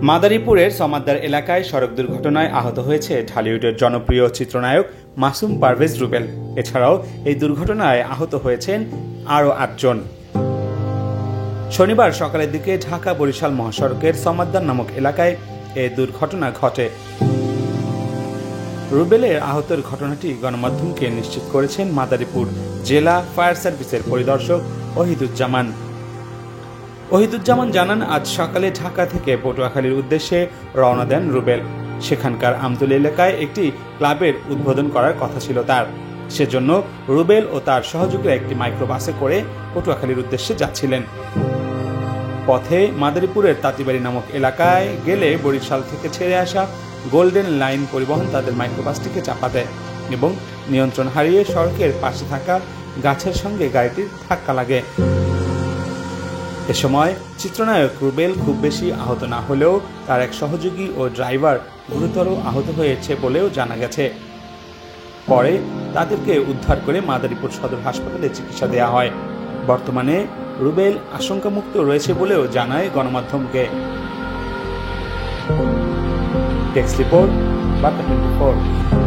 মাদারীপুরের সমাদ্দার এলাকায় সড়ক দুর্ঘটনায় আহত হয়েছে ঢালিউডের জনপ্রিয় চিত্রনায়ক মাসুম পারভেজ রুবেল। এছাড়াও এই দুর্ঘটনায় আহত হয়েছেন আরও ৮ জন। শনিবার সকালের দিকে ঢাকা বরিশাল মহাসড়কের সমাদ্দার নামক এলাকায় এ দুর্ঘটনা ঘটে। রুবেলের আহতের ঘটনাটি গণমাধ্যমকে নিশ্চিত করেছেন মাদারীপুর জেলা ফায়ার সার্ভিসের পরিদর্শক ওহিদুজ্জামান জানান, আজ সকালে ঢাকা থেকে পটুয়াখালীর উদ্দেশ্যে রওনা দেন রুবেল। সেখানকার আমতলী এলাকায় একটি ক্লাবের উদ্বোধন করার কথা ছিল তার। সেজন্য রুবেল ও তার সহযোগীরা একটি মাইক্রোবাসে করে পটুয়াখালীর উদ্দেশ্যে যাচ্ছিলেন। পথে মাদারীপুরের তাঁতিবাড়ি নামক এলাকায় গেলে বরিশাল থেকে ছেড়ে আসা গোল্ডেন লাইন পরিবহন তাদের মাইক্রোবাসটিকে চাপা দেয় এবং নিয়ন্ত্রণ হারিয়ে সড়কের পাশে থাকা গাছের সঙ্গে গাড়িটির ধাক্কা লাগে। এ সময় চিত্রনায়ক রুবেল খুব বেশি আহত না হলেও তার এক সহযোগী ও ড্রাইভার গুরুতর আহত হয়েছে বলেও জানা গেছে। পরে তাদেরকে উদ্ধার করে মাদারীপুর সদর হাসপাতালে চিকিৎসা দেওয়া হয়। বর্তমানে রুবেল আশঙ্কামুক্ত রয়েছে বলেও জানায় গণমাধ্যমকে। টেক্সট রিপোর্ট, বার্তা 24।